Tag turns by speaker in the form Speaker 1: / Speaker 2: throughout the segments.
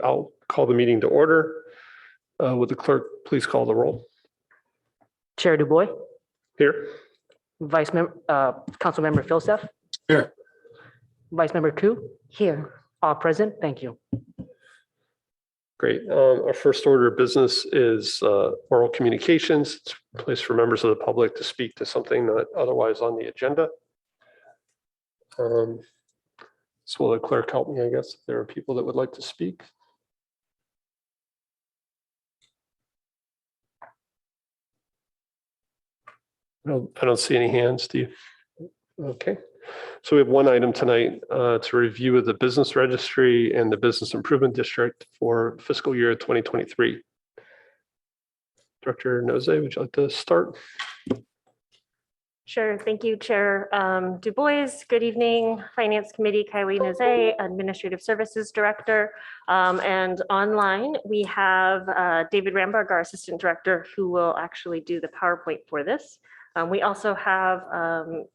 Speaker 1: I'll call the meeting to order. Would the clerk please call the roll?
Speaker 2: Chair Du Bois,
Speaker 1: Here.
Speaker 2: Council Member Philseff,
Speaker 1: Here.
Speaker 2: Vice Member Koo, here, all present. Thank you.
Speaker 1: Great. Our first order of business is oral communications. It's a place for members of the public to speak to something not otherwise on the agenda. So will the clerk help me, I guess, if there are people that would like to speak? I don't see any hands, do you? Okay. So we have one item tonight to review of the business registry and the business improvement district for fiscal year 2023. Director Noze, would you like to start?
Speaker 3: Sure. Thank you, Chair Du Bois. Good evening, Finance Committee, Kylie Noze, Administrative Services Director. And online, we have David Ramberg, our Assistant Director, who will actually do the PowerPoint for this. We also have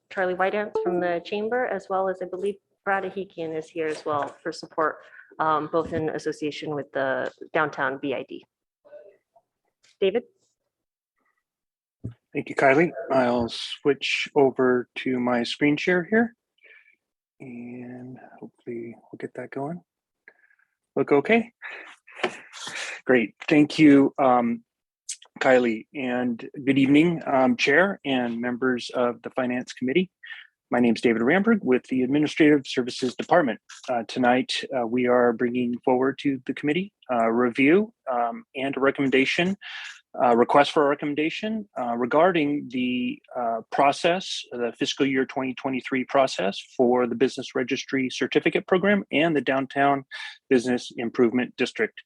Speaker 3: Charlie Whiteance from the Chamber, as well as I believe Brad Ahikian is here as well for support, both in association with the downtown BID. David?
Speaker 4: Thank you, Kylie. I'll switch over to my screen share here and hopefully we'll get that going. Look okay? Great. Thank you, Kylie, and good evening, Chair and members of the Finance Committee. My name is David Ramberg with the Administrative Services Department. Tonight, we are bringing forward to the committee a review and a recommendation, request for a recommendation regarding the process, the fiscal year 2023 process for the Business Registry Certificate Program and the Downtown Business Improvement District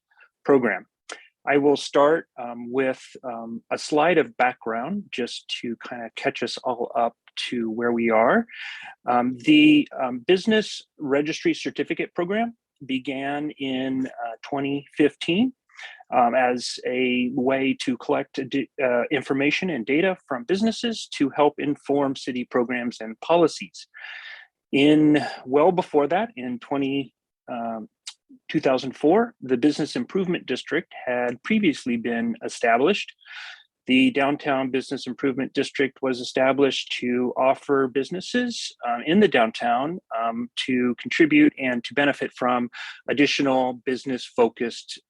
Speaker 4: Program. I will start with a slide of background just to kind of catch us all up to where we are. The Business Registry Certificate Program began in 2015 as a way to collect information and data from businesses to help inform city programs and policies. Well before that, in 2004, the Business Improvement District had previously been established. The Downtown Business Improvement District was established to offer businesses in the downtown to contribute and to benefit from additional business-focused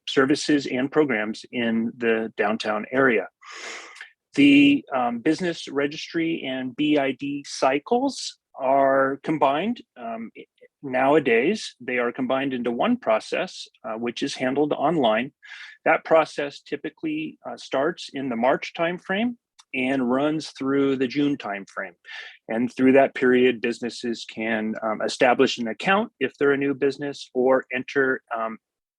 Speaker 4: services and programs in the downtown area. The Business Registry and BID cycles are combined. Nowadays, they are combined into one process, which is handled online. That process typically starts in the March timeframe and runs through the June timeframe. And through that period, businesses can establish an account if they're a new business, or enter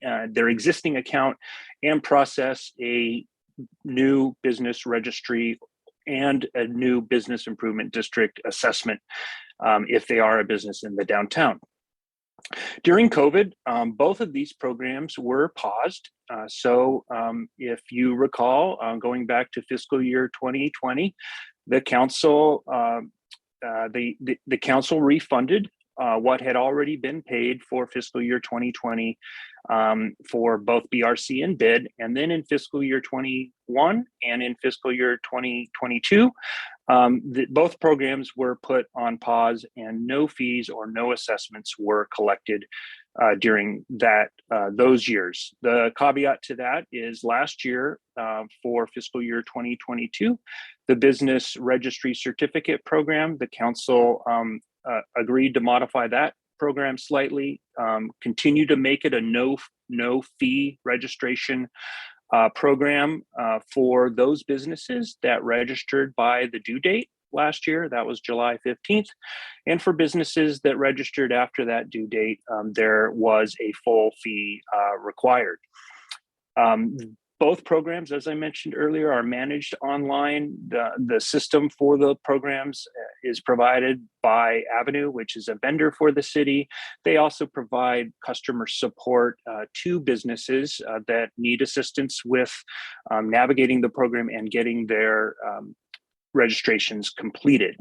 Speaker 4: their existing account and process a new business registry and a new business improvement district assessment if they are a business in the downtown. During COVID, both of these programs were paused. So if you recall, going back to fiscal year 2020, the council the council refunded what had already been paid for fiscal year 2020 for both BRC and BID, and then in fiscal year 21 and in fiscal year 2022, both programs were put on pause and no fees or no assessments were collected during those years. The caveat to that is last year for fiscal year 2022, the Business Registry Certificate Program, the council agreed to modify that program slightly, continue to make it a no fee registration program for those businesses that registered by the due date last year. That was July 15th. And for businesses that registered after that due date, there was a full fee required. Both programs, as I mentioned earlier, are managed online. The system for the programs is provided by Avenue, which is a vendor for the city. They also provide customer support to businesses that need assistance with navigating the program and getting their registrations completed.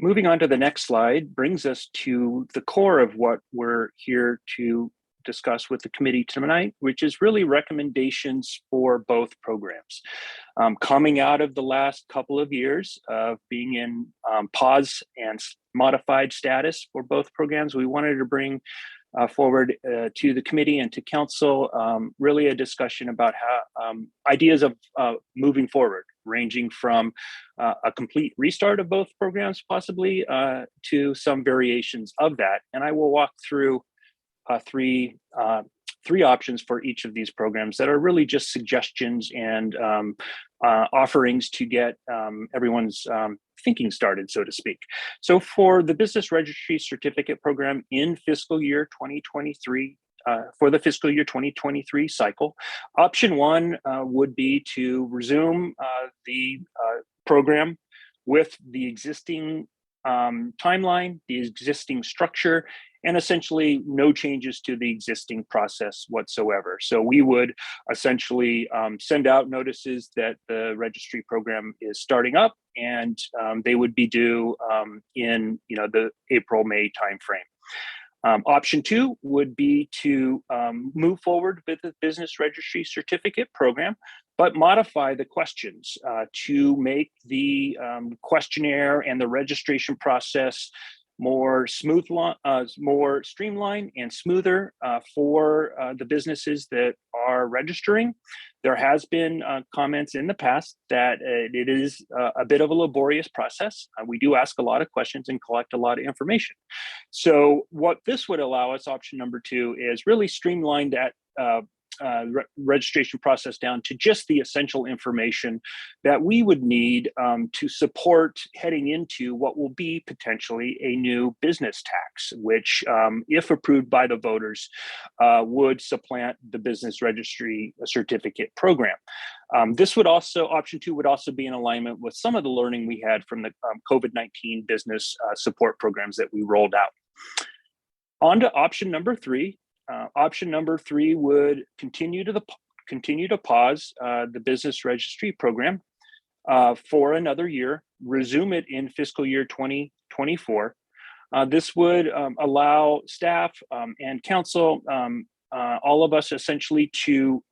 Speaker 4: Moving on to the next slide brings us to the core of what we're here to discuss with the committee tonight, which is really recommendations for both programs. Coming out of the last couple of years of being in pause and modified status for both programs, we wanted to bring forward to the committee and to council really a discussion about how ideas of moving forward, ranging from a complete restart of both programs possibly to some variations of that. And I will walk through three options for each of these programs that are really just suggestions and offerings to get everyone's thinking started, so to speak. So for the Business Registry Certificate Program in fiscal year 2023, for the fiscal year 2023 cycle, option one would be to resume the program with the existing timeline, the existing structure, and essentially no changes to the existing process whatsoever. So we would essentially send out notices that the registry program is starting up, and they would be due in the April-May timeframe. Option two would be to move forward with the Business Registry Certificate Program, but modify the questions to make the questionnaire and the registration process more more streamlined and smoother for the businesses that are registering. There has been comments in the past that it is a bit of a laborious process. We do ask a lot of questions and collect a lot of information. So what this would allow us, option number two, is really streamline that registration process down to just the essential information that we would need to support heading into what will be potentially a new business tax, which, if approved by the voters, would supplant the Business Registry Certificate Program. This would also, option two would also be in alignment with some of the learning we had from the COVID-19 business support programs that we rolled out. On to option number three. Option number three would continue to pause the Business Registry Program for another year, resume it in fiscal year 2024. This would allow staff and council, all of us essentially, to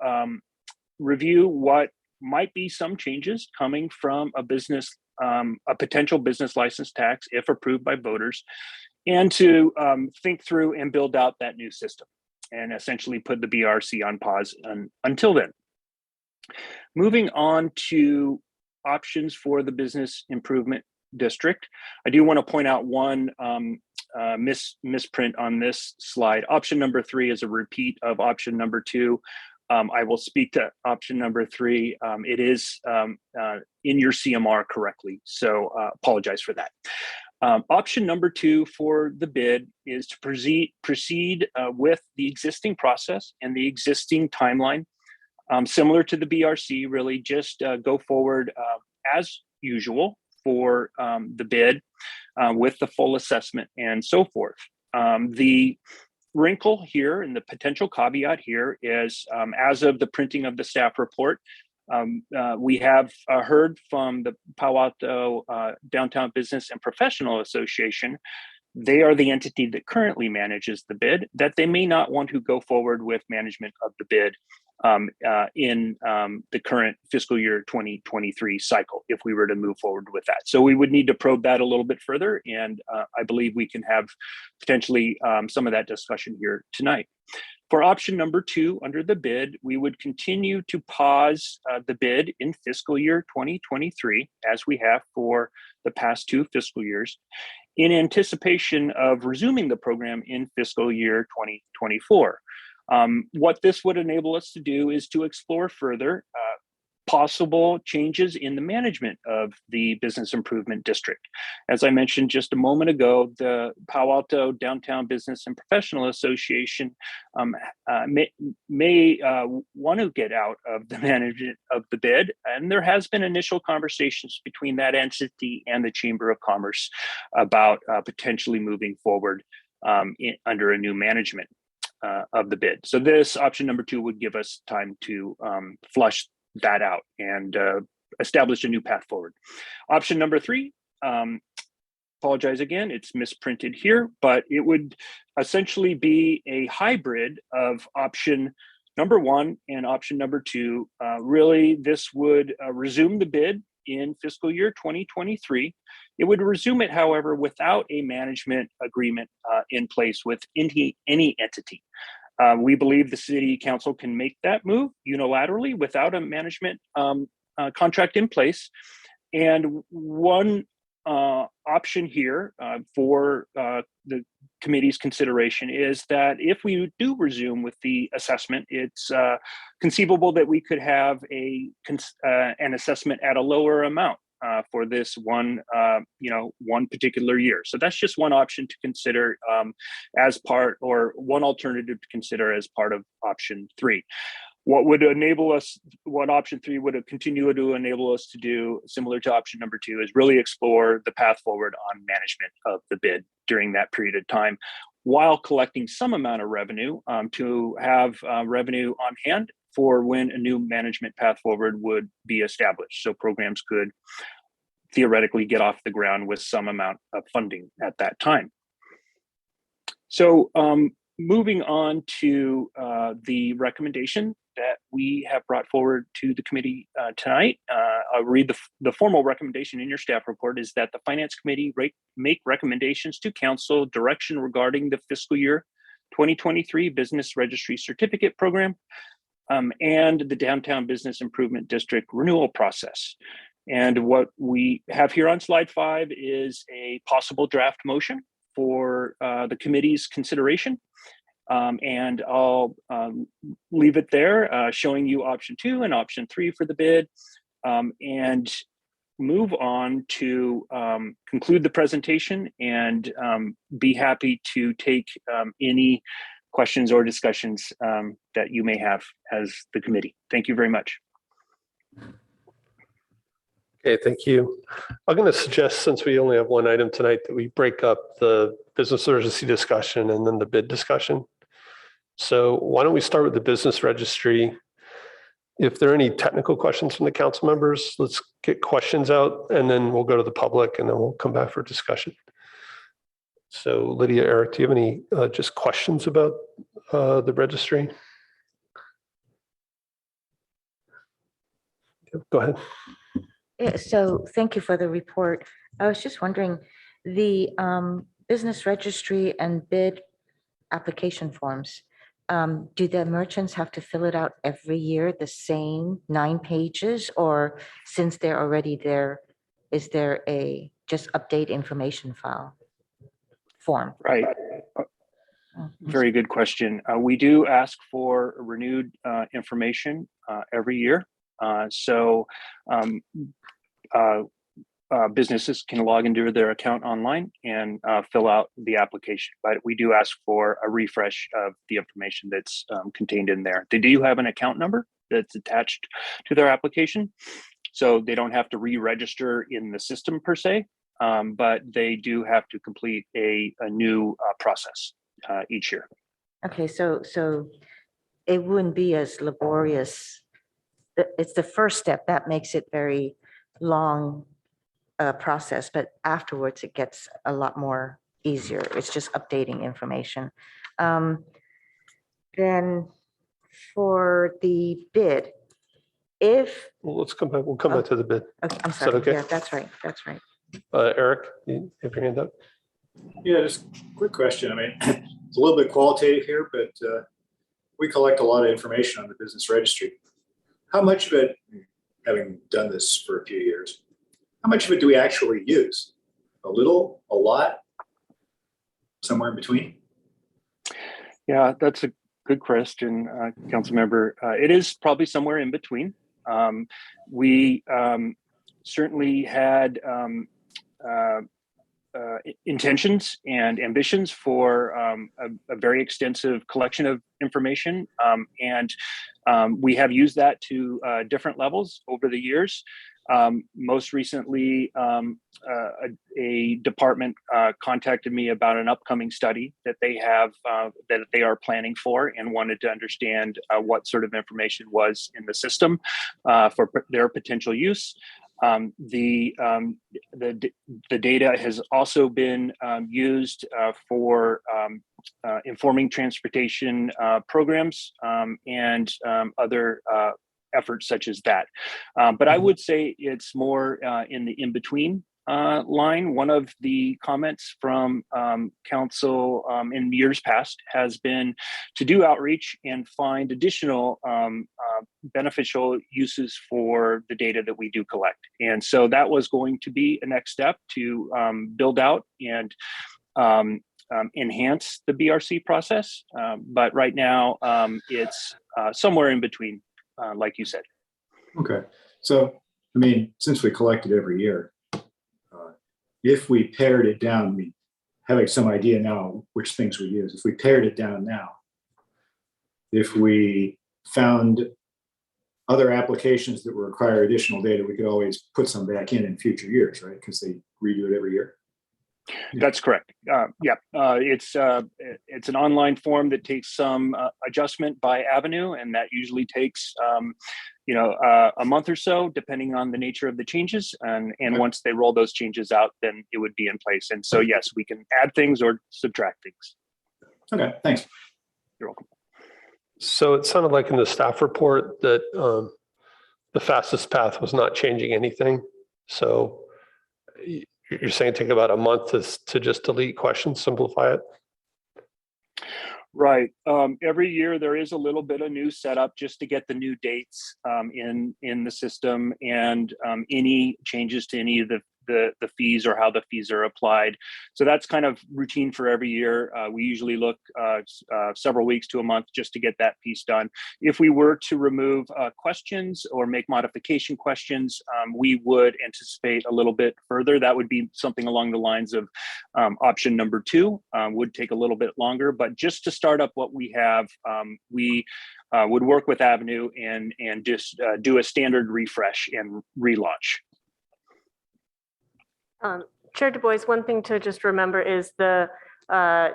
Speaker 4: review what might be some changes coming from a potential business license tax if approved by voters, and to think through and build out that new system, and essentially put the BRC on pause until then. Moving on to options for the Business Improvement District, I do want to point out one misprint on this slide. Option number three is a repeat of option number two. I will speak to option number three. It is in your CMR correctly, so apologize for that. Option number two for the bid is to proceed with the existing process and the existing timeline, similar to the BRC, really just go forward as usual for the bid with the full assessment and so forth. The wrinkle here and the potential caveat here is as of the printing of the staff report, we have heard from the Palo Alto Downtown Business and Professional Association. They are the entity that currently manages the bid, that they may not want to go forward with management of the bid in the current fiscal year 2023 cycle, if we were to move forward with that. So we would need to probe that a little bit further, and I believe we can have potentially some of that discussion here tonight. For option number two under the bid, we would continue to pause the bid in fiscal year 2023, as we have for the past two fiscal years, in anticipation of resuming the program in fiscal year 2024. What this would enable us to do is to explore further possible changes in the management of the Business Improvement District. As I mentioned just a moment ago, the Palo Alto Downtown Business and Professional Association may want to get out of the management of the bid, and there has been initial conversations between that entity and the Chamber of Commerce about potentially moving forward under a new management of the bid. So this option number two would give us time to flush that out and establish a new path forward. Option number three apologize again, it's misprinted here, but it would essentially be a hybrid of option number 1 and option number 2. Really, this would resume the bid in fiscal year 2023. It would resume it, however, without a management agreement in place with any entity. We believe the city council can make that move unilaterally without a management contract in place. And one option here for the committee's consideration is that if we do resume with the assessment, it's conceivable that we could have an assessment at a lower amount for this one particular year. So that's just one option to consider as part, or one alternative to consider as part of option 3. What option 3 would have continued to enable us to do, similar to option number 2, is really explore the path forward on management of the bid during that period of time, while collecting some amount of revenue to have revenue on hand for when a new management path forward would be established. So programs could theoretically get off the ground with some amount of funding at that time. So moving on to the recommendation that we have brought forward to the committee tonight. I'll read the formal recommendation in your staff report is that the Finance Committee make recommendations to Council direction regarding the fiscal year 2023 Business Registry Certificate Program and the Downtown Business Improvement District renewal process. And what we have here on slide 5 is a possible draft motion for the committee's consideration. And I'll leave it there, showing you option 2 and option 3 for the bid, and move on to conclude the presentation and be happy to take any questions or discussions that you may have as the committee. Thank you very much.
Speaker 1: Okay, thank you. I'm going to suggest, since we only have one item tonight, that we break up the business urgency discussion and then the bid discussion. So why don't we start with the business registry? If there are any technical questions from the council members, let's get questions out, and then we'll go to the public, and then we'll come back for discussion. So Lydia, Eric, do you have any just questions about the registry? Go ahead.
Speaker 2: Yeah, so thank you for the report. I was just wondering, the business registry and bid application forms, do the merchants have to fill it out every year, the same 9 pages, or since they're already there, is there a just update information file form?
Speaker 4: Right. Very good question. We do ask for renewed information every year. Businesses can log into their account online and fill out the application, but we do ask for a refresh of the information that's contained in there. They do have an account number that's attached to their application, so they don't have to re-register in the system per se, but they do have to complete a new process each year.
Speaker 2: Okay, so it wouldn't be as laborious. It's the first step that makes it very long process, but afterwards it gets a lot more easier. It's just updating information. Then for the bid,
Speaker 1: Well, let's come back. We'll come back to the bid.
Speaker 2: Okay, I'm
Speaker 1: that
Speaker 2: sorry.
Speaker 1: okay?
Speaker 2: Yeah, that's right. That's right.
Speaker 1: Eric, you have your hand up?
Speaker 5: Yeah, just a quick question. I mean, it's a little bit qualitative here, but we collect a lot of information on the business registry. How much of it, having done this for a few years, how much of it do we actually use? A little, a lot, somewhere in between?
Speaker 4: Yeah, that's a good question, Council Member. It is probably somewhere in between. We certainly had intentions and ambitions for a very extensive collection of information, and we have used that to different levels over the years. Most recently, a department contacted me about an upcoming study that they have that they are planning for, and wanted to understand what sort of information was in the system for their potential use. The data has also been used for informing transportation programs and other efforts such as that. But I would say it's more in the in-between line. One of the comments from council in years past has been to do outreach and find additional beneficial uses for the data that we do collect. And so that was going to be a next step to build out and enhance the BRC process. But right now it's somewhere in between, like you said.
Speaker 5: Okay. So, I mean, since we collect it every year, if we pared it down, I mean, having some idea now which things we use, if we pared it down now, if we found other applications that require additional data, we could always put some back in future years, right? Because they redo it every year.
Speaker 4: That's correct. It's an online form that takes some adjustment by Avenue, and that usually takes a month or so, depending on the nature of the changes. And once they roll those changes out, then it would be in place. And so, yes, we can add things or subtract things.
Speaker 5: Okay, thanks.
Speaker 4: You're welcome.
Speaker 1: So it sounded like in the staff report that the fastest path was not changing anything. So you're saying take about a month to just delete questions, simplify it?
Speaker 4: Right. Every year there is a little bit of new setup just to get the new dates in the system and any changes to any of the fees or how the fees are applied. So that's kind of routine for every year. We usually look several weeks to a month just to get that piece done. If we were to remove questions or make modification questions, we would anticipate a little bit further. That would be something along the lines of option number 2, would take a little bit longer, but just to start up what we have, we would work with Avenue and just do a standard refresh and relaunch.
Speaker 3: Chair Du Bois, one thing to just remember is the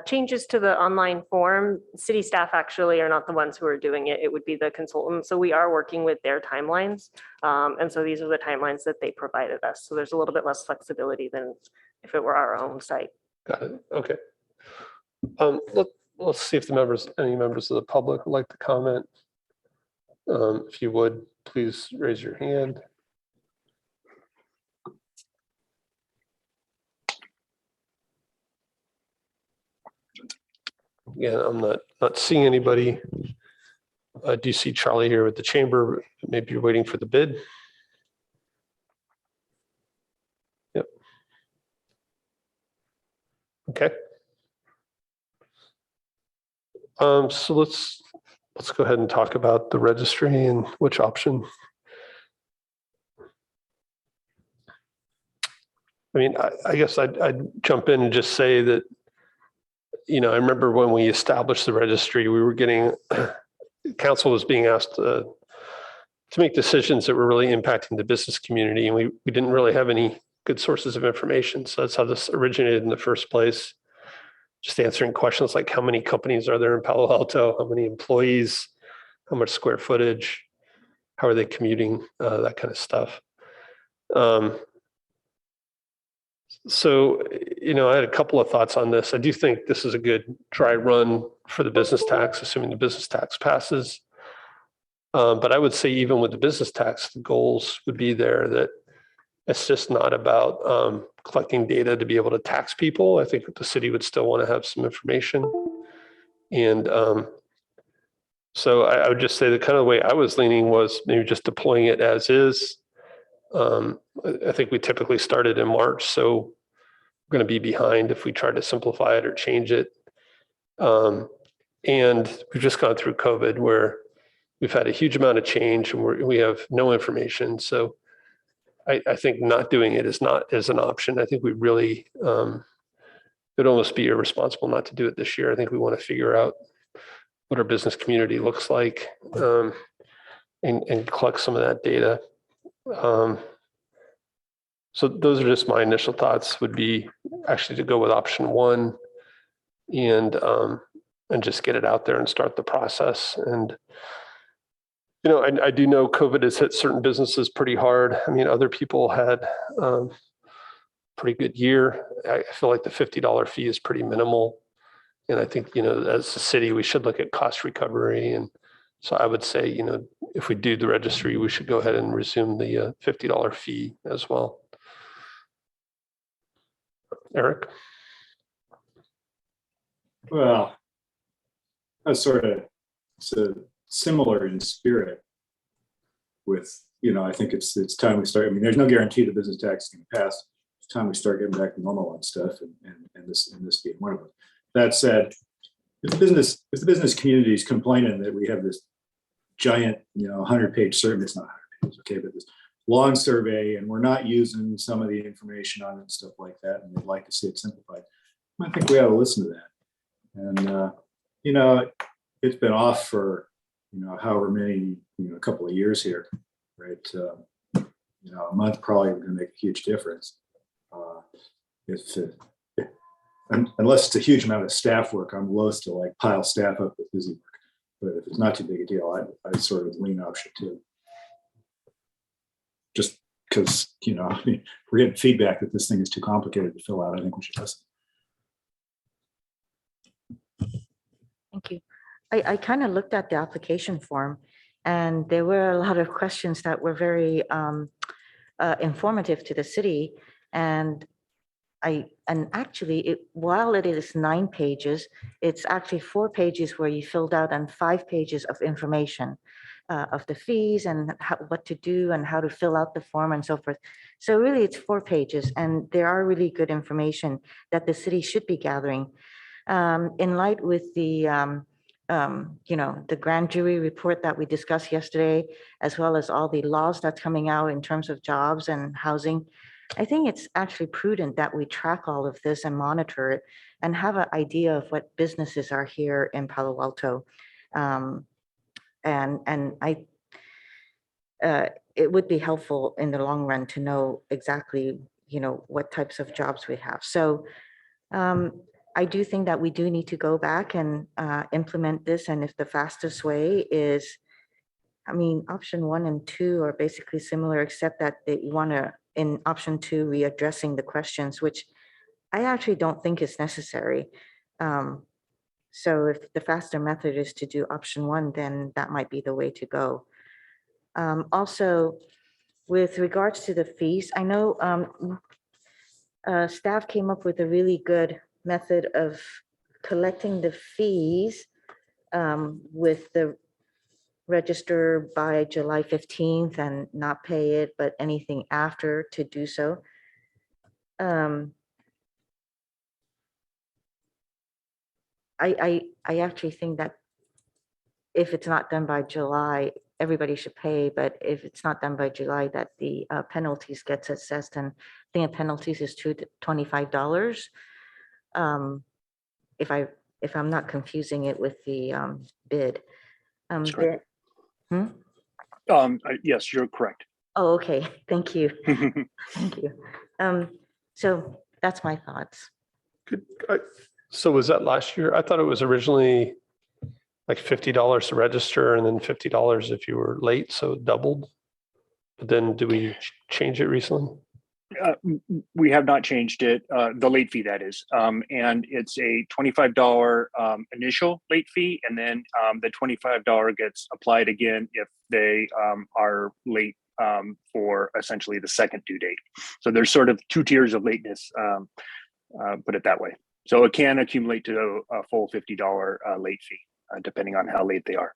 Speaker 3: changes to the online form, city staff actually are not the ones who are doing it. It would be the consultant. So we are working with their timelines. And so these are the timelines that they provided us. So there's a little bit less flexibility than if it were our own site.
Speaker 1: Got it. Okay. Let's see if any members of the public would like to comment. If you would, please raise your hand. Again, I'm not seeing anybody. Do you see Charlie here with the chamber? Maybe you're waiting for the bid. Yep. Okay. So let's go ahead and talk about the registry and which option. I mean, I guess I'd jump in and just say that, I remember when we established the registry, we were getting, council was being asked to make decisions that were really impacting the business community. And we didn't really have any good sources of information. So that's how this originated in the first place. Just answering questions like how many companies are there in Palo Alto, how many employees, how much square footage, how are they commuting, that kind of stuff. So, I had a couple of thoughts on this. I do think this is a good dry run for the business tax, assuming the business tax passes. But I would say even with the business tax, the goals would be there that it's just not about collecting data to be able to tax people. I think the city would still want to have some information. And so I would just say the kind of way I was leaning was maybe just deploying it as is. I think we typically started in March, so we're going to be behind if we try to simplify it or change it. And we've just gone through COVID where we've had a huge amount of change and we have no information. So I think not doing it is an option. I think we really, it'd almost be irresponsible not to do it this year. I think we want to figure out what our business community looks like and collect some of that data. So those are just my initial thoughts, would be actually to go with option 1 and just get it out there and start the process. And I do know COVID has hit certain businesses pretty hard. I mean, other people had pretty good year. I feel like the $50 fee is pretty minimal. And I think, as a city, we should look at cost recovery. And so I would say, if we do the registry, we should go ahead and resume the $50 fee as well. Eric?
Speaker 5: Well, that's sort of similar in spirit with, I think it's time we start. I mean, there's no guarantee the business tax is going to pass. It's time we start getting back to normal on stuff, and this being one of them. That said, if the business community is complaining that we have this giant, 100-page survey, it's not 100 pages, okay, but this long survey, and we're not using some of the information on it and stuff like that, and they'd like to see it simplified, I think we ought to listen to that. And it's been off for however many, a couple of years here, right? A month probably going to make a huge difference. Unless it's a huge amount of staff work, I'm loath to like pile staff up with busy work. But if it's not too big a deal, I'd sort of lean option two. Just because, we're getting feedback that this thing is too complicated to fill out. I think we should listen.
Speaker 2: Thank you. I kind of looked at the application form, and there were a lot of questions that were very informative to the city. And actually, while it is 9 pages, it's actually 4 pages where you filled out and 5 pages of information of the fees and what to do and how to fill out the form and so forth. So really, it's 4 pages, and there are really good information that the city should be gathering. In light with the the grand jury report that we discussed yesterday, as well as all the laws that's coming out in terms of jobs and housing, I think it's actually prudent that we track all of this and monitor it and have an idea of what businesses are here in Palo Alto. It would be helpful in the long run to know exactly, what types of jobs we have. So I do think that we do need to go back and implement this. And if the fastest way is, option 1 and 2 are basically similar, except that you want to, in option 2, readdressing the questions, which I actually don't think is necessary. So if the faster method is to do option 1, then that might be the way to go. Also, with regards to the fees, I know staff came up with a really good method of collecting the fees with the register by July 15th and not pay it, but anything after to do so. I actually think that if it's not done by July, everybody should pay, but if it's not done by July, that the penalties gets assessed, and I think the penalties is $25. If I'm not confusing it with the bid.
Speaker 4: Sorry. Yes, you're correct.
Speaker 2: Oh, okay. Thank you. Thank you. So that's my thoughts.
Speaker 1: So was that last year? I thought it was originally like $50 to register and then $50 if you were late, so it doubled. But then do we change it recently?
Speaker 4: We have not changed it, the late fee that is, and it's a $25 initial late fee, and then the $25 gets applied again if they are late for essentially the second due date. So there's sort of 2 tiers of lateness, put it that way. So it can accumulate to a full $50 late fee, depending on how late they are.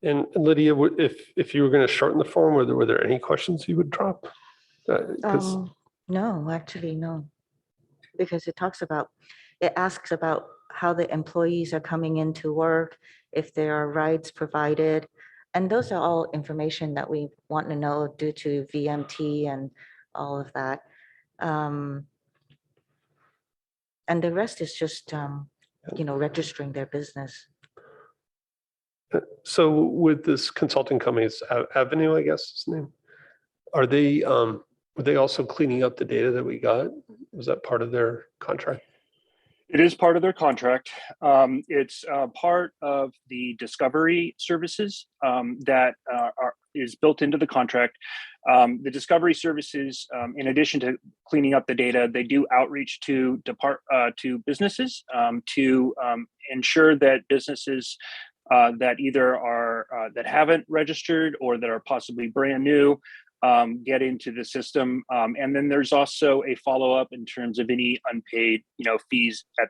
Speaker 1: And Lydia, if you were going to shorten the form, were there any questions you would drop?
Speaker 2: No, actually, no. Because it asks about how the employees are coming into work, if there are rides provided. And those are all information that we want to know due to VMT and all of that. And the rest is just, registering their business.
Speaker 1: So with this consulting company, it's Avenue, I guess is the name. Were they also cleaning up the data that we got? Was that part of their contract?
Speaker 4: It is part of their contract. It's part of the discovery services that is built into the contract. The discovery services, in addition to cleaning up the data, they do outreach to businesses to ensure that businesses that either are that haven't registered or that are possibly brand new get into the system, and then there's also a follow-up in terms of any unpaid fees at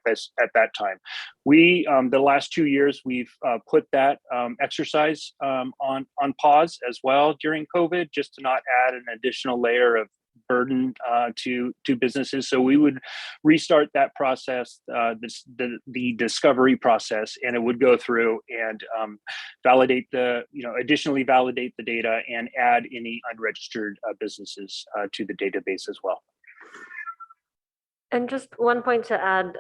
Speaker 4: that time. We the last 2 years we've put that exercise on pause as well during COVID, just to not add an additional layer of burden to businesses. So we would restart that process, the discovery process, and it would go through and validate additionally validate the data and add any unregistered businesses to the database as well.
Speaker 3: And just one point to add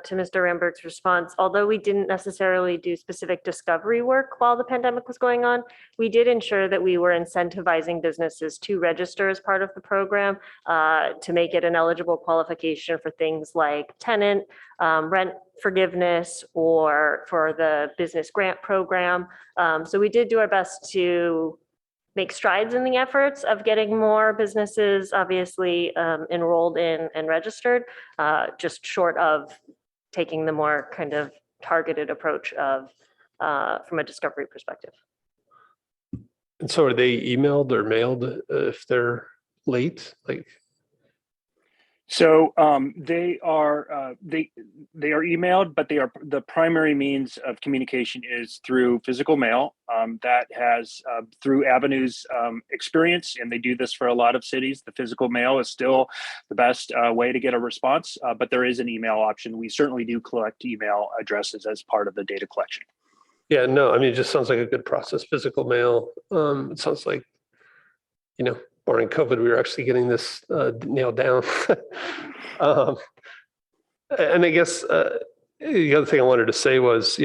Speaker 3: to Mr. Ramberg's response, although we didn't necessarily do specific discovery work while the pandemic was going on, we did ensure that we were incentivizing businesses to register as part of the program to make it an eligible qualification for things like tenant, rent forgiveness, or for the business grant program. So we did do our best to make strides in the efforts of getting more businesses obviously enrolled in and registered, just short of taking the more kind of targeted approach of from a discovery perspective.
Speaker 1: And so are they emailed or mailed if they're late?
Speaker 4: So they are emailed, but the primary means of communication is through physical mail. That has through Avenue's experience, and they do this for a lot of cities. The physical mail is still the best way to get a response, but there is an email option. We certainly do collect email addresses as part of the data collection.
Speaker 1: Yeah, no, I mean, it just sounds like a good process. Physical mail. It sounds like, during COVID, we were actually getting this nailed down. And I guess the other thing I wanted to say was,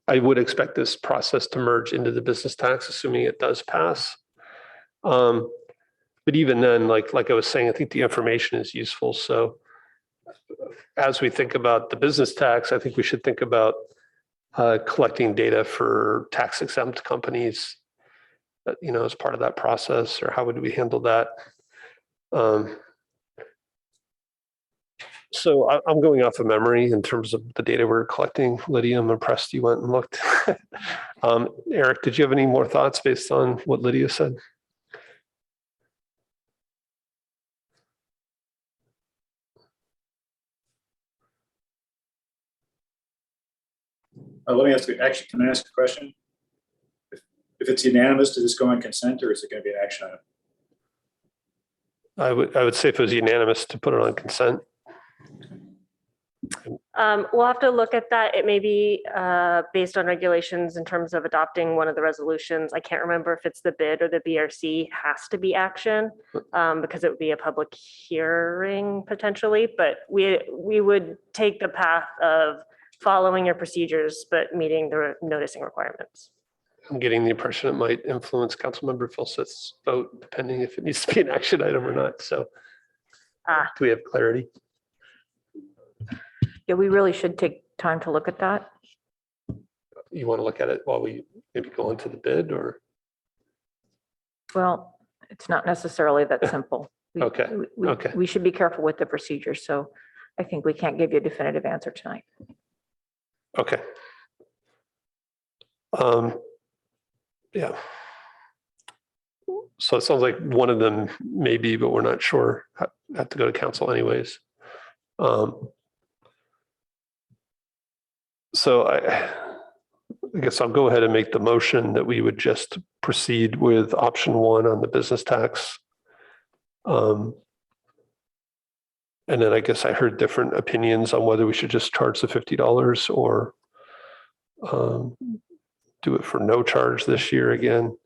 Speaker 1: I would expect this process to merge into the business tax, assuming it does pass. But even then, like I was saying, I think the information is useful. So as we think about the business tax, I think we should think about collecting data for tax exempt companies, as part of that process, or how would we handle that? So I'm going off of memory in terms of the data we're collecting. Lydia, I'm impressed you went and looked. Eric, did you have any more thoughts based on what Lydia said?
Speaker 5: Let me ask you, actually, can I ask a question? If it's unanimous, does this go on consent, or is it going to be an action item?
Speaker 1: I would say if it was unanimous to put it on consent.
Speaker 3: We'll have to look at that. It may be based on regulations in terms of adopting one of the resolutions. I can't remember if it's the bid or the BRC has to be action because it would be a public hearing potentially, but we would take the path of following your procedures, but meeting the noticing requirements.
Speaker 1: I'm getting the impression it might influence Councilmember Filseth's vote, depending if it needs to be an action item or not. So do we have clarity?
Speaker 2: Yeah, we really should take time to look at that.
Speaker 1: You want to look at it while we maybe go into the bid, or?
Speaker 2: Well, it's not necessarily that simple.
Speaker 1: Okay. Okay.
Speaker 2: We should be careful with the procedures. So I think we can't give you a definitive answer tonight.
Speaker 1: Okay. Yeah. So it sounds like one of them may be, but we're not sure. Have to go to council anyways. So I guess I'll go ahead and make the motion that we would just proceed with option one on the business tax. And then I guess I heard different opinions on whether we should just charge the $50 or do it for no charge this year again.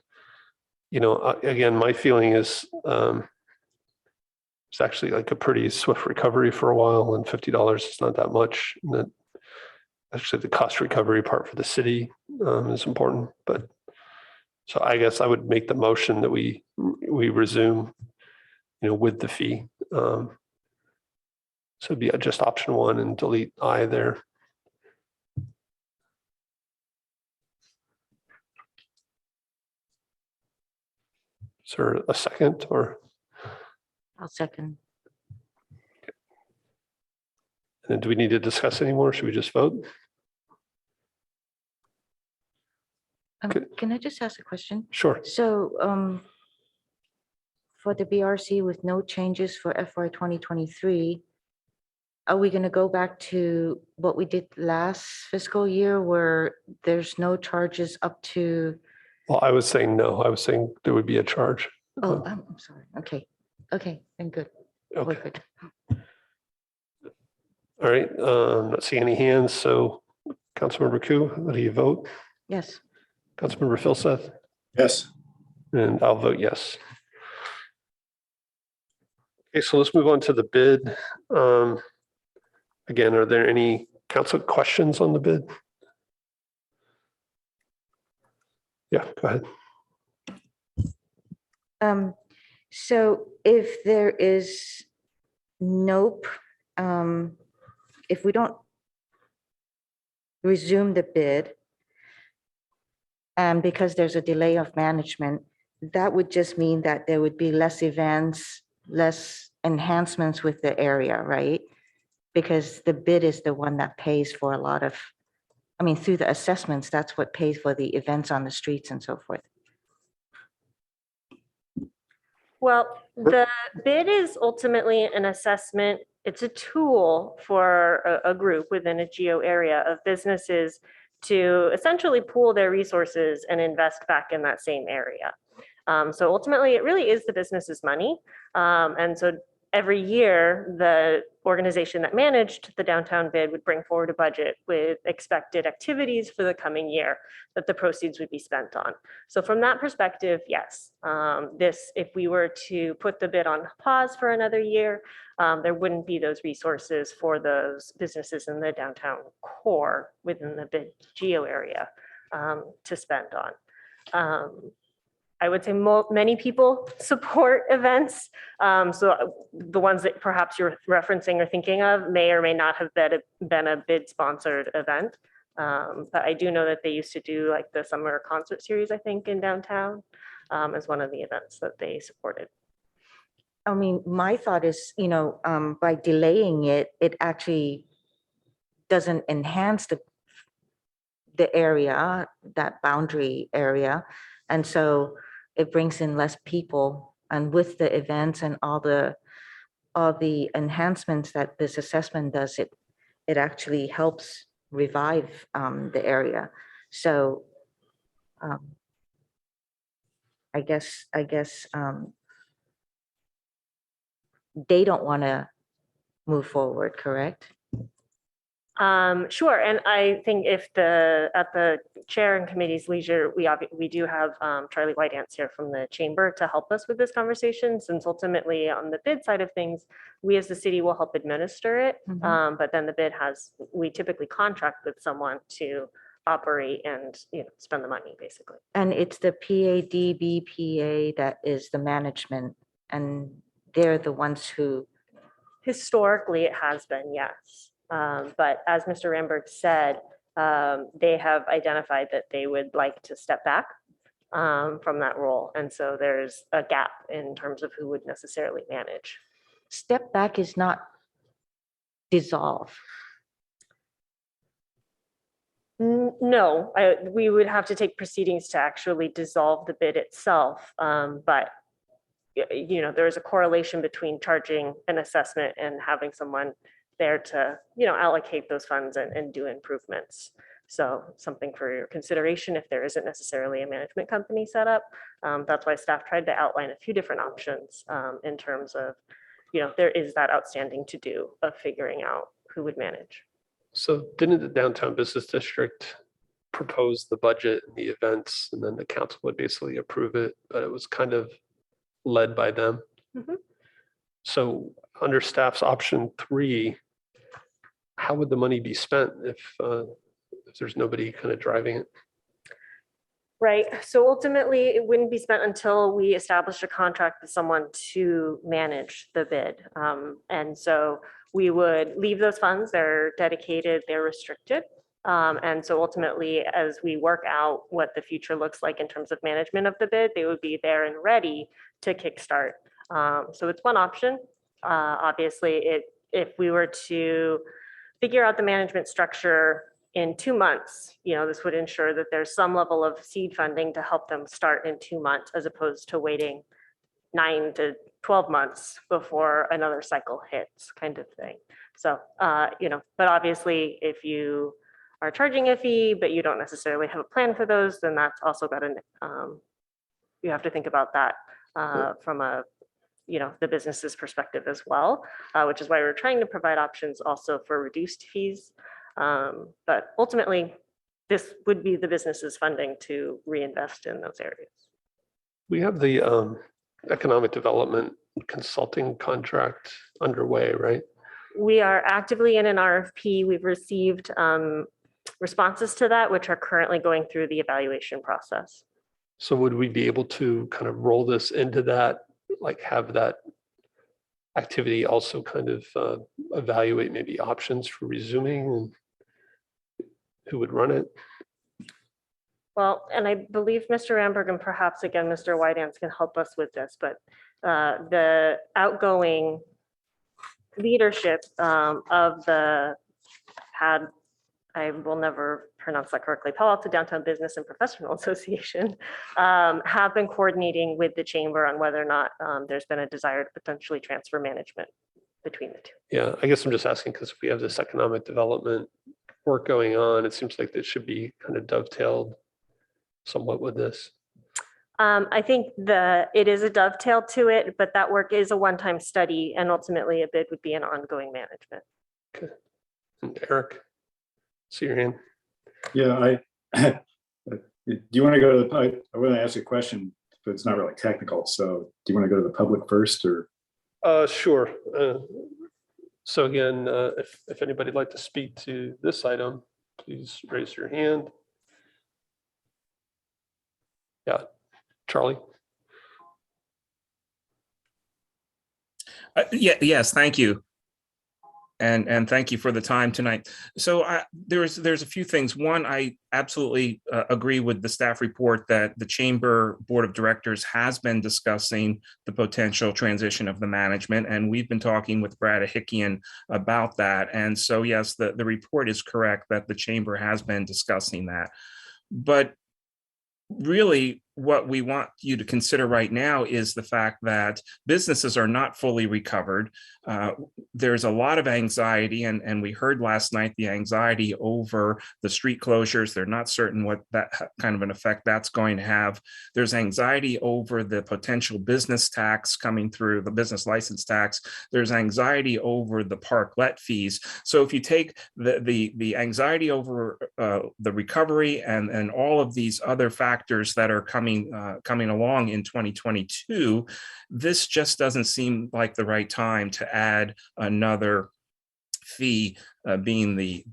Speaker 1: Again, my feeling is it's actually like a pretty swift recovery for a while, and $50 is not that much. And that actually the cost recovery part for the city is important. But so I guess I would make the motion that we resume, with the fee. So it'd be just option 1 and delete I there. Is there a second or?
Speaker 2: I'll second.
Speaker 1: And do we need to discuss anymore? Should we just vote? Okay.
Speaker 2: Can I just ask a question?
Speaker 1: Sure.
Speaker 2: So for the BRC with no changes for FY 2023, are we going to go back to what we did last fiscal year where there's no charges up to?
Speaker 1: Well, I was saying no. I was saying there would be a charge.
Speaker 2: Oh, I'm sorry. Okay. Okay, then good. We're
Speaker 1: Okay.
Speaker 2: good.
Speaker 1: All right. Not seeing any hands. So Councilmember Koo, how do you vote?
Speaker 2: Yes.
Speaker 1: Councilmember Philseth?
Speaker 5: Yes.
Speaker 1: And I'll vote yes. Okay, so let's move on to the bid. Again, are there any council questions on the bid? Yeah, go ahead.
Speaker 2: So if there is nope, if we don't resume the bid, and because there's a delay of management, that would just mean that there would be less events, less enhancements with the area, right? Because the bid is the one that pays for a lot of, I mean, through the assessments, that's what pays for the events on the streets and so forth.
Speaker 3: Well, the bid is ultimately an assessment. It's a tool for a group within a geo area of businesses to essentially pool their resources and invest back in that same area. So ultimately, it really is the business's money. And so every year, the organization that managed the downtown bid would bring forward a budget with expected activities for the coming year that the proceeds would be spent on. So from that perspective, yes, if we were to put the bid on pause for another year, there wouldn't be those resources for those businesses in the downtown core within the bid geo area to spend on. I would say many people support events. So the ones that perhaps you're referencing or thinking of may or may not have been a bid sponsored event. But I do know that they used to do like the summer concert series, I think, in downtown as one of the events that they supported.
Speaker 2: I mean, my thought is, by delaying it, it actually doesn't enhance the area, that boundary area. And so it brings in less people, and with the events and all the enhancements that this assessment does, it actually helps revive the area. So I guess they don't want to move forward, correct?
Speaker 3: Sure, and I think if at the chair and committee's leisure, we do have Charlie Whiteants here from the chamber to help us with this conversation, since ultimately on the bid side of things, we as the city will help administer it. But then the bid we typically contract with someone to operate and spend the money basically.
Speaker 2: And it's the PADBPA that is the management, and they're the ones who.
Speaker 3: Historically, it has been, yes. But as Mr. Ramberg said, they have identified that they would like to step back from that role. And so there's a gap in terms of who would necessarily manage.
Speaker 2: Step back is not dissolve.
Speaker 3: No, we would have to take proceedings to actually dissolve the bid itself. But there is a correlation between charging an assessment and having someone there to allocate those funds and do improvements. So something for your consideration if there isn't necessarily a management company set up. That's why staff tried to outline a few different options in terms of, there is that outstanding to do of figuring out who would manage.
Speaker 1: So didn't the downtown business district propose the budget and the events, and then the council would basically approve it, but it was kind of led by them? So under staff's option 3, how would the money be spent if there's nobody kind of driving it?
Speaker 3: Right. So ultimately, it wouldn't be spent until we establish a contract with someone to manage the bid. And so we would leave those funds. They're dedicated, they're restricted. And so ultimately, as we work out what the future looks like in terms of management of the bid, they would be there and ready to kickstart. So it's one option. Obviously, if we were to figure out the management structure in 2 months, this would ensure that there's some level of seed funding to help them start in 2 months, as opposed to waiting 9 to 12 months before another cycle hits, kind of thing. So, but obviously, if you are charging a fee, but you don't necessarily have a plan for those, then that's also got to, you have to think about that from a, the business's perspective as well, which is why we're trying to provide options also for reduced fees. But ultimately, this would be the business's funding to reinvest in those areas.
Speaker 1: We have the economic development consulting contract underway, right?
Speaker 3: We are actively in an RFP. We've received responses to that, which are currently going through the evaluation process.
Speaker 1: So would we be able to kind of roll this into that, like have that activity also kind of evaluate maybe options for resuming, and who would run it?
Speaker 3: Well, and I believe Mr. Ramberg and perhaps again, Mr. Wydans can help us with this, but the outgoing leadership of the PAD, I will never pronounce that correctly, Palo Alto Downtown Business and Professional Association, have been coordinating with the chamber on whether or not there's been a desire to potentially transfer management between the two.
Speaker 1: Yeah, I guess I'm just asking because if we have this economic development work going on, it seems like it should be kind of dovetailed somewhat with this.
Speaker 3: I think it is a dovetail to it, but that work is a one-time study, and ultimately a bid would be an ongoing management.
Speaker 1: Okay. And Eric, see your hand.
Speaker 5: Yeah, do you want to go to the, I want to ask a question, but it's not really technical. So do you want to go to the public first, or?
Speaker 1: Sure. So again, if anybody'd like to speak to this item, please raise your hand. Yeah, Charlie.
Speaker 6: Yes, thank you. And thank you for the time tonight. So there's a few things. One, I absolutely agree with the staff report that the Chamber Board of Directors has been discussing the potential transition of the management, and we've been talking with Brad Ahikian about that. And so yes, the report is correct that the Chamber has been discussing that. But really, what we want you to consider right now is the fact that businesses are not fully recovered. There's a lot of anxiety, and we heard last night the anxiety over the street closures. They're not certain what that kind of an effect that's going to have. There's anxiety over the potential business tax coming through, the business license tax. There's anxiety over the park-let fees. So if you take the anxiety over the recovery and all of these other factors that are coming along in 2022, this just doesn't seem like the right time to add another fee being the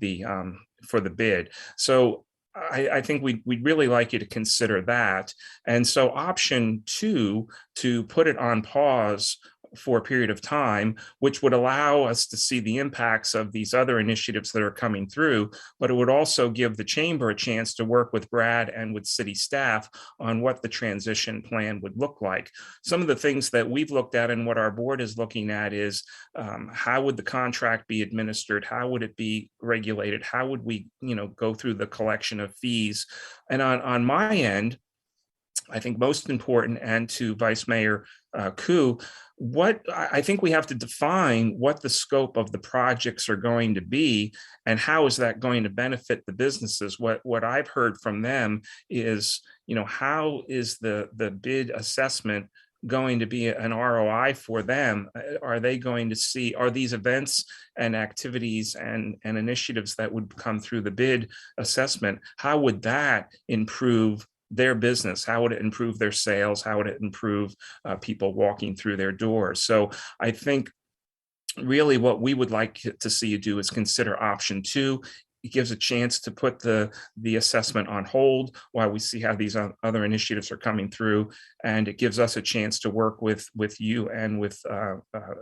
Speaker 6: for the bid. So I think we'd really like you to consider that. And so option 2, to put it on pause for a period of time, which would allow us to see the impacts of these other initiatives that are coming through, but it would also give the chamber a chance to work with Brad and with city staff on what the transition plan would look like. Some of the things that we've looked at and what our board is looking at is how would the contract be administered? How would it be regulated? How would we, go through the collection of fees? And on my end, I think most important, and to Vice Mayor Koo, what I think we have to define what the scope of the projects are going to be and how is that going to benefit the businesses. What I've heard from them is, how is the bid assessment going to be an ROI for them? Are they going to see, are these events and activities and initiatives that would come through the bid assessment, how would that improve their business? How would it improve their sales? How would it improve people walking through their doors? So I think really what we would like to see you do is consider option 2. it gives a chance to put the assessment on hold while we see how these other initiatives are coming through. And it gives us a chance to work with you and with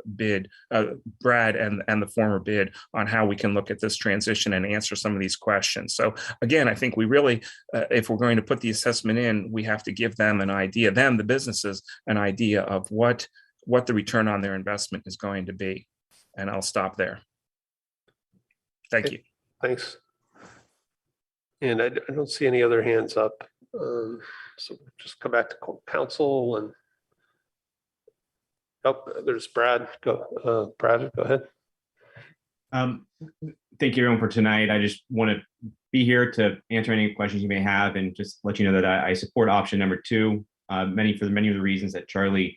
Speaker 6: Brad and the former bid on how we can look at this transition and answer some of these questions. So again, I think we really, if we're going to put the assessment in, we have to give them an idea, the businesses, an idea of what the return on their investment is going to be. And I'll stop there. Thank you.
Speaker 1: Thanks. And I don't see any other hands up. So just come back to council and, oh, there's Brad. Brad, go ahead.
Speaker 7: Thank you everyone for tonight. I just want to be here to answer any questions you may have and just let you know that I support option number 2, many of the reasons that Charlie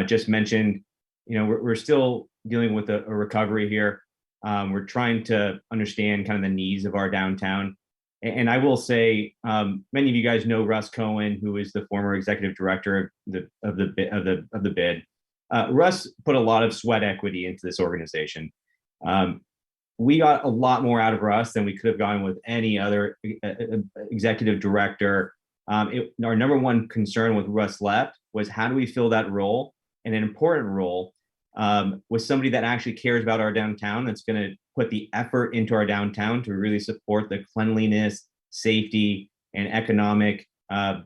Speaker 7: just mentioned. You know, we're still dealing with a recovery here. We're trying to understand kind of the needs of our downtown. And I will say, many of you guys know Russ Cohen, who is the former executive director of the bid. Russ put a lot of sweat equity into this organization. We got a lot more out of Russ than we could have gotten with any other executive director. Our number one concern with Russ left was how do we fill that role, and an important role, with somebody that actually cares about our downtown, that's going to put the effort into our downtown to really support the cleanliness, safety, and economic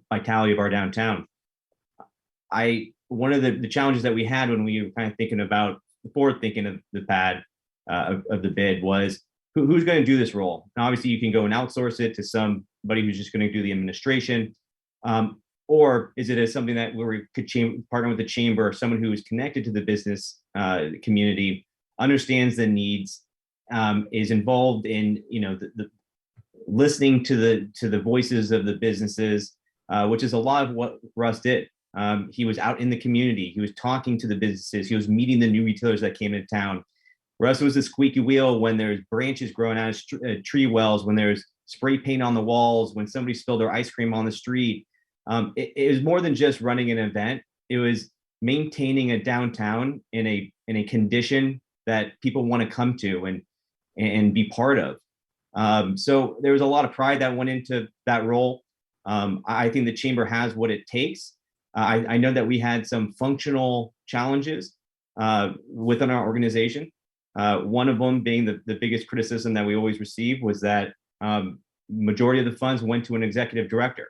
Speaker 7: vitality of our downtown. One of the challenges that we had when we were kind of thinking about forward thinking of the pad of the bid was who's going to do this role. Now, obviously, you can go and outsource it to somebody who's just going to do the administration. Or is it something that where we could partner with the chamber, someone who is connected to the business community, understands the needs, is involved in the listening to the voices of the businesses, which is a lot of what Russ did. He was out in the community. He was talking to the businesses. He was meeting the new retailers that came into town. Russ was the squeaky wheel when there's branches growing out of tree wells, when there's spray paint on the walls, when somebody spilled their ice cream on the street. It was more than just running an event. It was maintaining a downtown in a condition that people want to come to and be part of. So there was a lot of pride that went into that role. I think the chamber has what it takes. I know that we had some functional challenges within our organization. One of them being the biggest criticism that we always receive was that majority of the funds went to an executive director.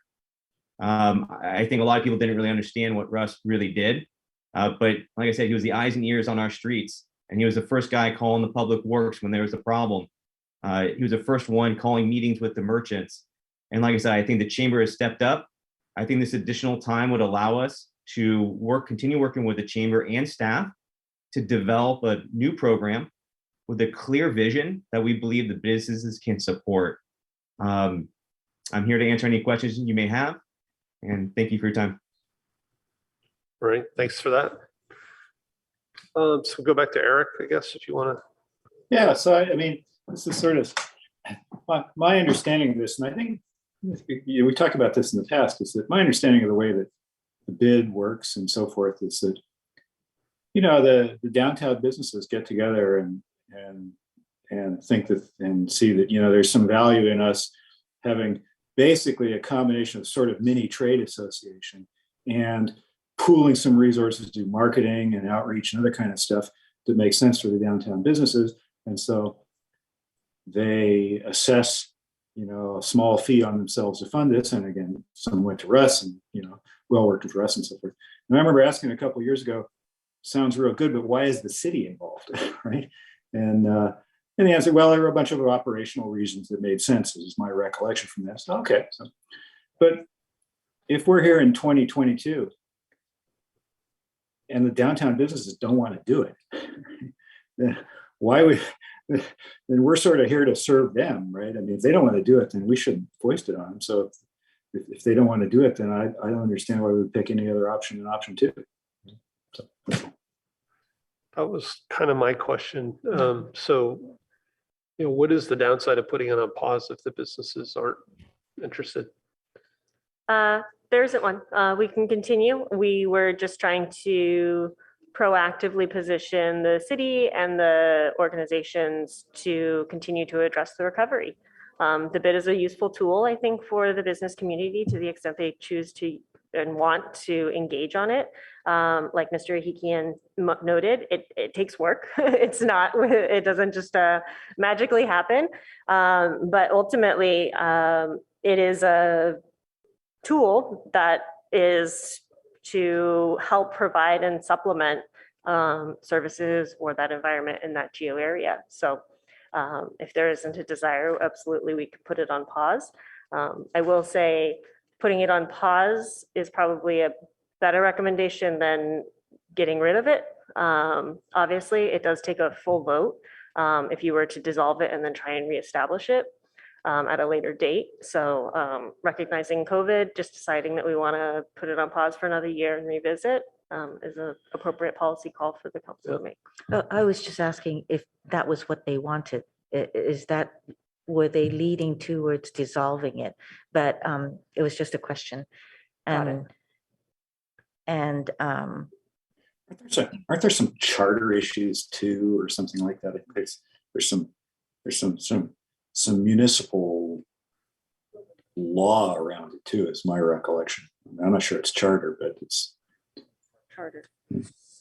Speaker 7: I think a lot of people didn't really understand what Russ really did. But like I said, he was the eyes and ears on our streets. And he was the first guy calling the public works when there was a problem. He was the first one calling meetings with the merchants. And like I said, I think the chamber has stepped up. I think this additional time would allow us to continue working with the chamber and staff to develop a new program with a clear vision that we believe the businesses can support. I'm here to answer any questions you may have. And thank you for your time.
Speaker 1: All right, thanks for that. So go back to Eric, I guess, if you want to.
Speaker 5: Yeah, so I mean, this is sort of my understanding of this, and I think we talked about this in the past, is that my understanding of the way that the bid works and so forth is that, the downtown businesses get together and think that and see that, there's some value in us having basically a combination of sort of mini trade association and pooling some resources to do marketing and outreach and other kind of stuff that makes sense for the downtown businesses. And so they assess, a small fee on themselves to fund this. And again, some went to Russ and, well worked with Russ and so forth. And I remember asking a couple of years ago, sounds real good, but why is the city involved, right? And the answer, well, there were a bunch of operational reasons that made sense, is my recollection from that. So, okay. But if we're here in 2022 and the downtown businesses don't want to do it, then then we're sort of here to serve them, right? I mean, if they don't want to do it, then we shouldn't foist it on them. So if they don't want to do it, then I don't understand why we would pick any other option than option 2. So.
Speaker 1: That was kind of my question. So, what is the downside of putting it on pause if the businesses aren't interested?
Speaker 3: There isn't one. We can continue. We were just trying to proactively position the city and the organizations to continue to address the recovery. The bid is a useful tool, I think, for the business community to the extent they choose to and want to engage on it. Like Mr. Hikian noted, it takes work. It's not, it doesn't just magically happen. But ultimately, it is a tool that is to help provide and supplement services for that environment in that geo area. So if there isn't a desire, absolutely, we could put it on pause. I will say putting it on pause is probably a better recommendation than getting rid of it. Obviously, it does take a full vote if you were to dissolve it and then try and reestablish it at a later date. So recognizing COVID, just deciding that we want to put it on pause for another year and revisit is an appropriate policy call for the council to make.
Speaker 2: I was just asking if that was what they wanted. Is that, were they leading towards dissolving it? But it was just a question.
Speaker 3: Got it.
Speaker 2: And
Speaker 5: Aren't there some charter issues too, or something like that? I think there's some municipal law around it too, is my recollection. I'm not sure it's charter, but it's
Speaker 3: Charter.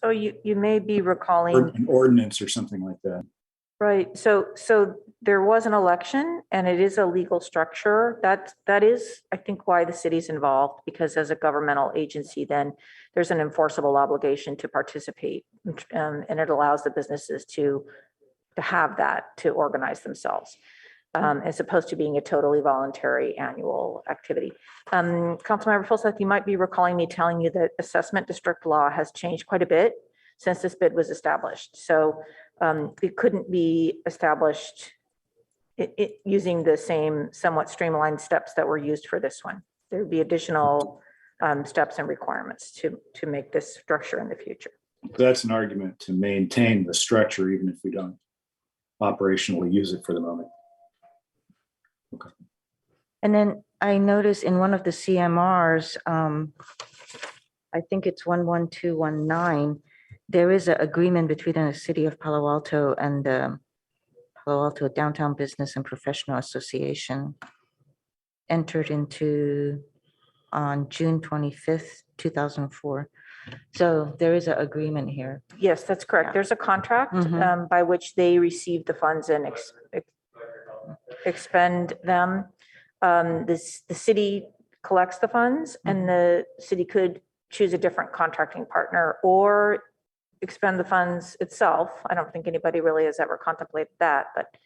Speaker 8: So you may be recalling,
Speaker 5: an ordinance or something like that.
Speaker 8: right? So there was an election and it is a legal structure. That is, I think, why the city's involved, because as a governmental agency, then there's an enforceable obligation to participate. And it allows the businesses to have that, to organize themselves, as opposed to being a totally voluntary annual activity. Councilmember Fulseth, you might be recalling me telling you that assessment district law has changed quite a bit since this bid was established. So it couldn't be established using the same somewhat streamlined steps that were used for this one. There would be additional steps and requirements to make this structure in the future.
Speaker 5: That's an argument to maintain the structure, even if we don't operationally use it for the moment. Okay.
Speaker 2: And then I noticed in one of the CMRs, I think it's 11219, there is an agreement between the city of Palo Alto and the Palo Alto Downtown Business and Professional Association, entered into on June 25th, 2004. So there is an agreement here.
Speaker 8: Yes, that's correct.
Speaker 2: Yeah.
Speaker 8: There's a contract
Speaker 2: Mhm.
Speaker 8: by which they receive the funds and expend them. The city collects the funds and the city could choose a different contracting partner or expend the funds itself. I don't think anybody really has ever contemplated that, but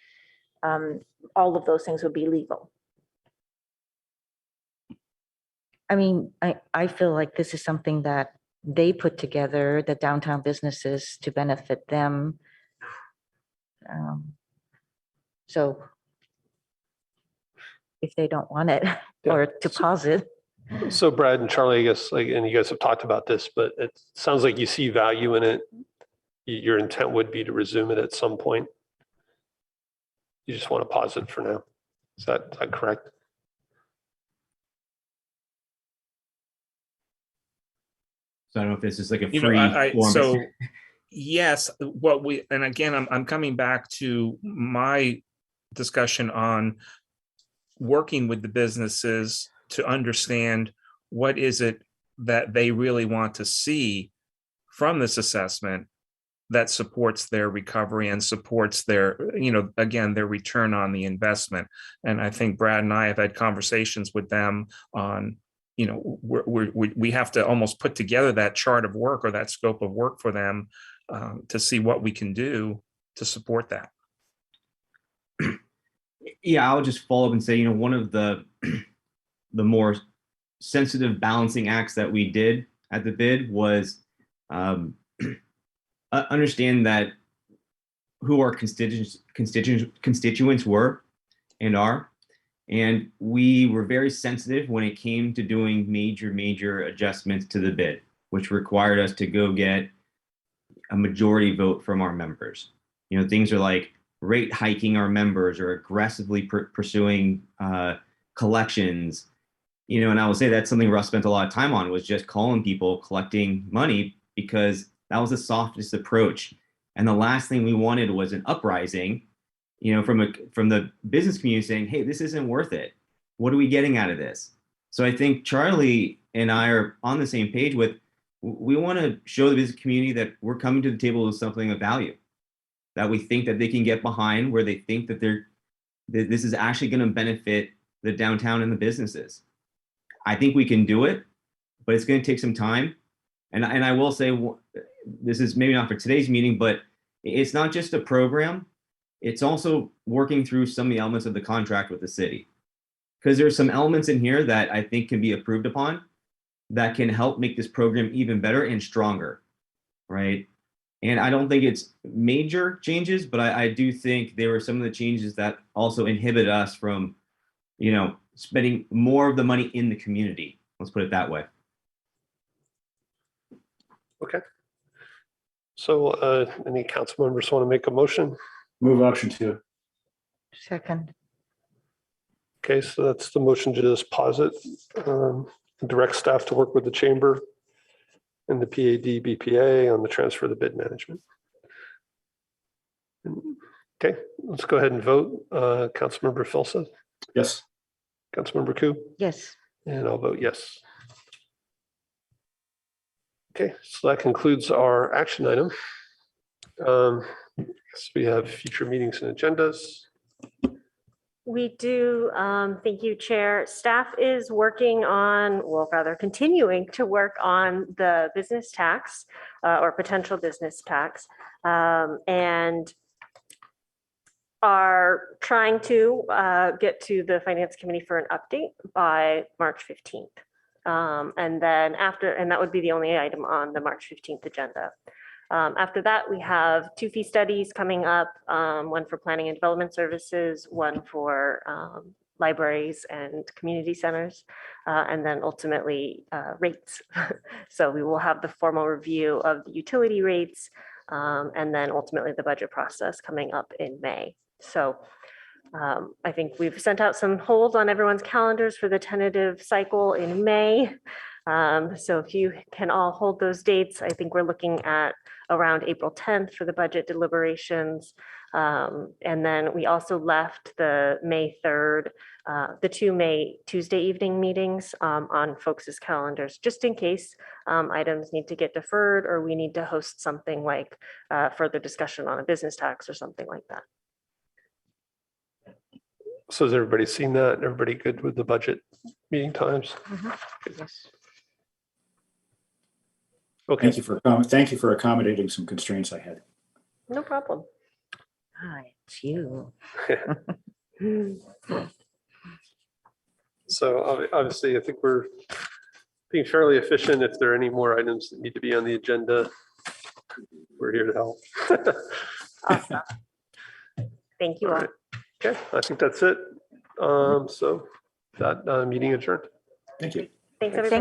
Speaker 8: all of those things would be legal.
Speaker 2: I mean, I feel like this is something that they put together, the downtown businesses, to benefit them. So if they don't want it or to pause it.
Speaker 1: So Brad and Charlie, I guess, like, and you guys have talked about this, but it sounds like you see value in it. Your intent would be to resume it at some point. You just want to pause it for now. Is that correct?
Speaker 7: So I don't know if this is like a
Speaker 6: You know,
Speaker 7: free form.
Speaker 6: so yes, and again, I'm coming back to my discussion on working with the businesses to understand what is it that they really want to see from this assessment that supports their recovery and supports their, again, their return on the investment. And I think Brad and I have had conversations with them on, we have to almost put together that chart of work or that scope of work for them to see what we can do to support that.
Speaker 7: Yeah, I'll just follow up and say, one of the more sensitive balancing acts that we did at the bid was understand that who our constituents were and are. And we were very sensitive when it came to doing major adjustments to the bid, which required us to go get a majority vote from our members. Things are like rate hiking our members or aggressively pursuing collections. And I will say that's something Russ spent a lot of time on, was just calling people, collecting money, because that was the softest approach. And the last thing we wanted was an uprising from the business community saying, hey, this isn't worth it. What are we getting out of this? So I think Charlie and I are on the same page with, we want to show the business community that we're coming to the table with something of value, that we think that they can get behind, where they think that this is actually going to benefit the downtown and the businesses. I think we can do it, but it's going to take some time. And I will say, this is maybe not for today's meeting, but it's not just a program. It's also working through some of the elements of the contract with the city. Because there's some elements in here that I think can be approved upon that can help make this program even better and stronger, right? And I don't think it's major changes, but I do think there were some of the changes that also inhibit us from, spending more of the money in the community. Let's put it that way.
Speaker 1: Okay. So any council members want to make a motion?
Speaker 5: Move option 2.
Speaker 2: Second.
Speaker 1: Okay, so that's the motion to just pause it. Direct staff to work with the chamber and the PAD BPA on the transfer of the bid management. Okay, let's go ahead and vote. Councilmember Filson,
Speaker 5: Yes.
Speaker 1: Councilmember Koo,
Speaker 2: Yes.
Speaker 1: and I'll vote yes. Okay, so that concludes our action item. So we have future meetings and agendas.
Speaker 3: We do. Thank you, Chair. Staff is working on, well, rather continuing to work on the business tax or potential business tax, and are trying to get to the Finance Committee for an update by March 15th. And then and that would be the only item on the March 15th agenda. After that, we have 2 fee studies coming up, one for planning and development services, one for libraries and community centers, and then ultimately rates. So we will have the formal review of the utility rates, and then ultimately the budget process coming up in May. So I think we've sent out some holds on everyone's calendars for the tentative cycle in May. So if you can all hold those dates, I think we're looking at around April 10th for the budget deliberations. And then we also left the May 3rd, the 2 May Tuesday evening meetings on folks' calendars, just in case items need to get deferred or we need to host something like further discussion on a business tax or something like that.
Speaker 1: So has everybody seen that? Everybody good with the budget meeting times?
Speaker 2: Yes.
Speaker 1: Okay.
Speaker 5: Thank you for accommodating some constraints I had.
Speaker 3: No problem.
Speaker 2: Hi, it's you.
Speaker 1: So obviously, I think we're being fairly efficient. If there are any more items that need to be on the agenda, we're here to help.
Speaker 3: Awesome. Thank you all.
Speaker 1: Right. Okay, I think that's it. So that meeting adjourned.
Speaker 5: Thank you.
Speaker 3: Thanks, everybody.